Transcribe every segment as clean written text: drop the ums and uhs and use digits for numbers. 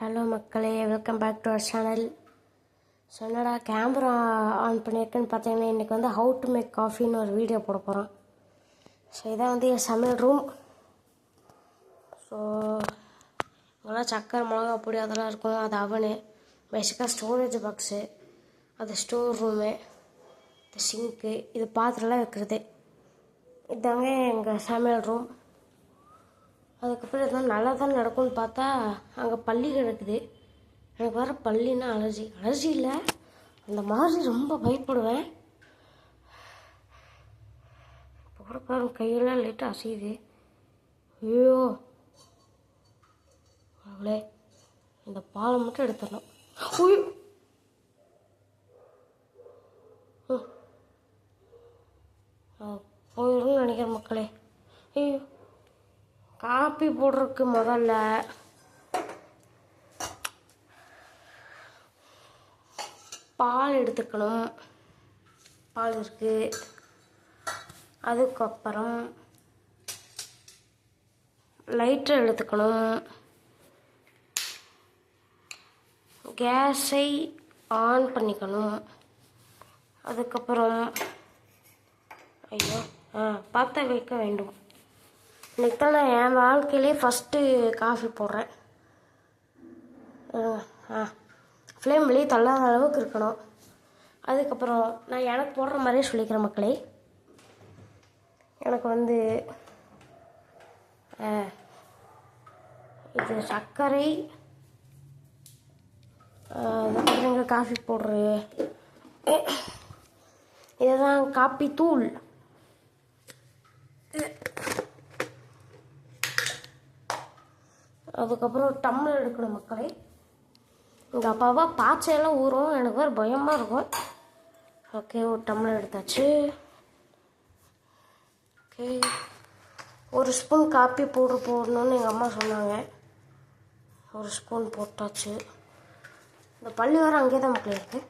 Hello மக்களே, welcome back to our channel. So என்னடா camera on பண்ணியிருக்கேன்னு பார்த்தீங்கன்னா, இன்றைக்கி வந்து ஹவு டு மேக் காஃபின்னு ஒரு வீடியோ போட போகிறோம். ஸோ இதான் வந்து என் சமையல் ரூம். ஸோ இதெல்லாம் சக்கரை மிளகா பொடி அதெல்லாம் இருக்கும். அது அவனு பேசிக்காக ஸ்டோரேஜ் பாக்ஸு, அது ஸ்டோர் ரூமு, இது சிங்க்கு, இது பாத்திரம்லாம் வைக்கிறது. இதாங்க எங்கள் சமையல் ரூம். அதுக்கப்புறம் எதாவது நல்லா தான் நடக்கும்னு பார்த்தா அங்கே பள்ளி கிடக்குது. எனக்கு வர பள்ளின்னா அலர்ஜி இல்லை, அந்த மாதிரி ரொம்ப பயப்படுவேன். இப்போ கூட பாருங்க, கையெல்லாம் லைட்டாக அசையுது. ஐயோ அவளே, இந்த பாலை மட்டும் எடுத்துடணும். போயிடும்னு நினைக்கிறேன் மக்களே. ஐயோ, காப்பி போடுறதுக்கு முதல்ல பால் எடுத்துக்கணும். பால் இருக்குது. அதுக்கப்புறம் லைட்டர் எடுத்துக்கணும். கேஸை ஆன் பண்ணிக்கணும். அதுக்கப்புறம் பற்ற வைக்க வேண்டும். இன்றைக்கி தான் நான் என் வாழ்க்கையிலே ஃபஸ்ட்டு காஃபி போடுறேன். ஃப்ளேம் வெளியே தள்ளாத அளவுக்கு இருக்கணும். அதுக்கப்புறம் நான் எனக்கு போடுற மாதிரியே சொல்லிக்கிறேன் மக்களே. எனக்கு வந்து இது சர்க்கரை, அதுக்கப்புறம் காஃபி போடுறது, இதுதான் காப்பி தூள். அதுக்கப்புறம் டம்ளர் எடுக்கணும் மக்களே. எங்கள் அப்பாவா பாய்ச்செல்லாம் ஊறும், எனக்கு வேறு பயமாக இருக்கும். ஓகே, ஒரு டம்ளர் எடுத்தாச்சு. ஓகே, ஒரு ஸ்பூன் காப்பி பவுடர் போடணுன்னு எங்கள் அம்மா சொன்னாங்க. ஒரு ஸ்பூன் போட்டாச்சு. இந்த பள்ளி வேறு அங்கேயே தான் மக்களே இருக்குது.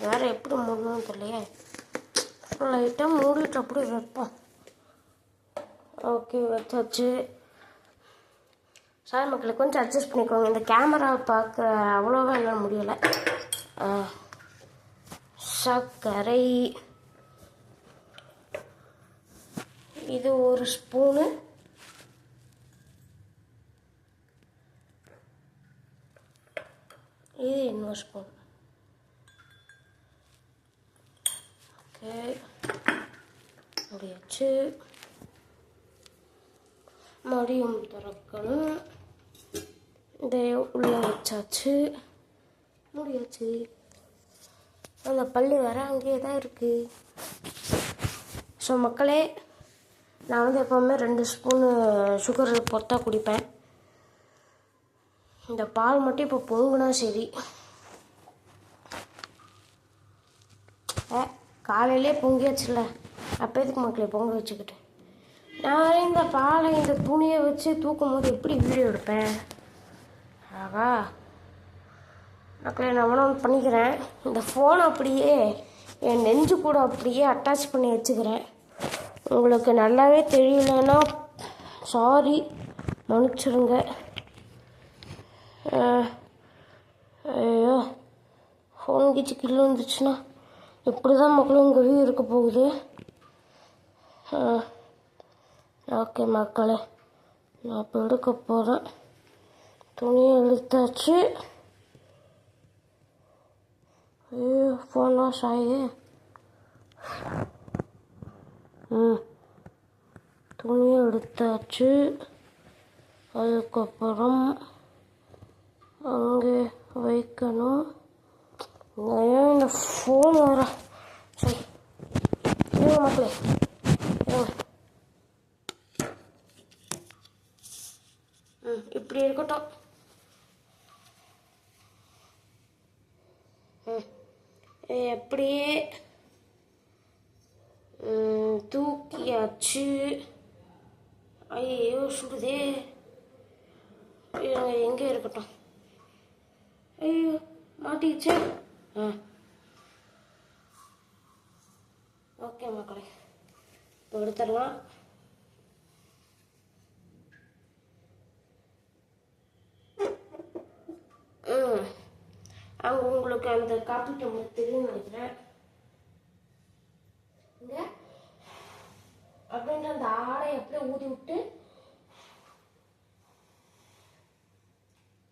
வேறு எப்படி மூடணும்னு தெரியலையே. லைட்டாக மூடிட்டு அப்படி வைப்போம். ஓகே, வச்சாச்சு. சாரி மக்களை, கொஞ்சம் அட்ஜஸ்ட் பண்ணிக்கோங்க. இந்த கேமரா பார்க்க அவ்வளோவா என்னால் முடியலை. சர்க்கரை இது ஒரு ஸ்பூனு. இது இன்னொரு ஸ்பூன். ஓகே, முடியாச்சு. மறுபடியும் திறக்கணும். இதை உள்ளே வச்சாச்சு, முடியாச்சு. அந்த பள்ளி வர அங்கேயே தான் இருக்குது. ஸோ மக்களே, நான் வந்து எப்போவுமே 2 ஸ்பூனு சுகர் பொத்தா குடிப்பேன். இந்த பால் மட்டும் இப்போ பொங்குனா சரி. காலையிலே பொங்கியாச்சுல்ல, அப்போ எதுக்கு மக்களே பொங்க வச்சுக்கிட்டு. நான் இந்த பாலை இந்த துணியை வச்சு தூக்கும் போது எப்படி வீடியோ எடுப்பேன்? ஆகா மக்களே, நான் ஒன்று பண்ணிக்கிறேன். இந்த ஃபோனை அப்படியே என் நெஞ்சு கூட அப்படியே அட்டாச் பண்ணி வச்சுக்கிறேன். உங்களுக்கு நல்லாவே தெரியலன்னா சாரி, மன்னிச்சிருங்க. ஐயோ, ஃபோன் கிச்சு கீழே வந்துச்சுன்னா எப்படி தான் மக்களும் உங்கள் வீடு இருக்க போகுது. ஓகே மக்களே, நான் இப்போ எடுக்க போகிறேன். துணியை இழுத்தாச்சு. ஐயோ, ஃபோன்லாம் சாயுது. துணியை எடுத்தாச்சு. அதுக்கப்புறம் அங்கே வைக்கணும். ஏன் இந்த ஃபோன் வர சரி மக்களே, இப்படி இருக்கட்டும். எப்படியே தூக்கியாச்சு. ஐயோ சுடுதே. எங்கே இருக்கட்டும். ஐயோ மாட்டிக்கிச்சு. ஓகே மக்களே, இப்போ எடுத்துடலாம். உங்களுக்கு அந்த காப்பி டம்ளர் தெரியும்னு நினைக்கிறேன். இங்கே அப்படின்ற அந்த ஆடையை அப்படியே ஊதி விட்டு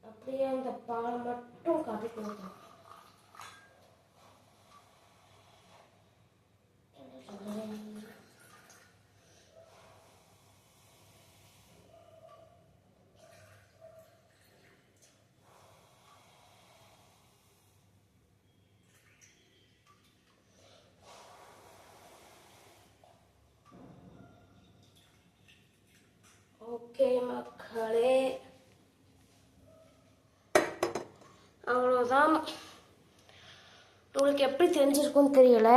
அப்படியே அந்த பால் மட்டும் காப்பி கொடுக்கணும். ஓகே மக்களே, அவ்வளோதான். உங்களுக்கு எப்படி தெரிஞ்சிருக்குன்னு தெரியல.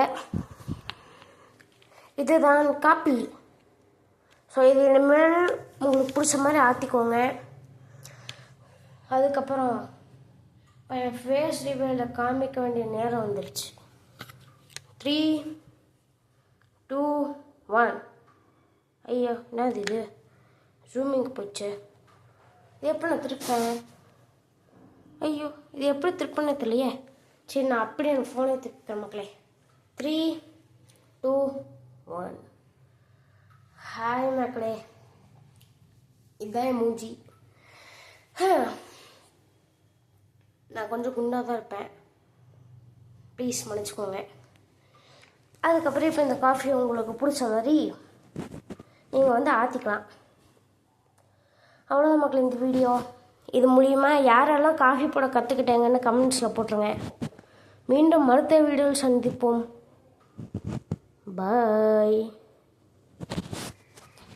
இதுதான் காப்பி. ஸோ இது இனிமேல் உங்களுக்கு பிடிச்ச மாதிரி ஆற்றிக்கோங்க. அதுக்கப்புறம் என் ஃபேஸ் ரிவ்யூவில் காமிக்க வேண்டிய நேரம் வந்துடுச்சு. 3, 2, 1. ஐயோ, என்னது இது? ஜூமிங் போச்சு. இது எப்படி நான் திருப்பேன்? ஐயோ, இது எப்படி திருப்பினே தெரியலையே. சரி, நான் அப்படியே என் ஃபோனை திருப்பேன் மக்களே. 3, 2, 1. ஹாய் மக்களே, இதுதான் என் மூஞ்சி. நான் கொஞ்சம் குண்டாக தான் இருப்பேன், ப்ளீஸ் மன்னிச்சுக்கோங்க. அதுக்கப்புறம் இப்போ இந்த காஃபி உங்களுக்கு பிடிச்ச மாதிரி நீங்கள் வந்து ஆற்றிக்கலாம். அவ்வளோதான் மக்கள் இந்த வீடியோ. இது மூலிமா யாரெல்லாம் காஃபி போட கற்றுக்கிட்டாங்கன்னு கமெண்ட்ஸில் போட்டுருங்க. மீண்டும் அடுத்த வீடியோவில் சந்திப்போம். பாய்.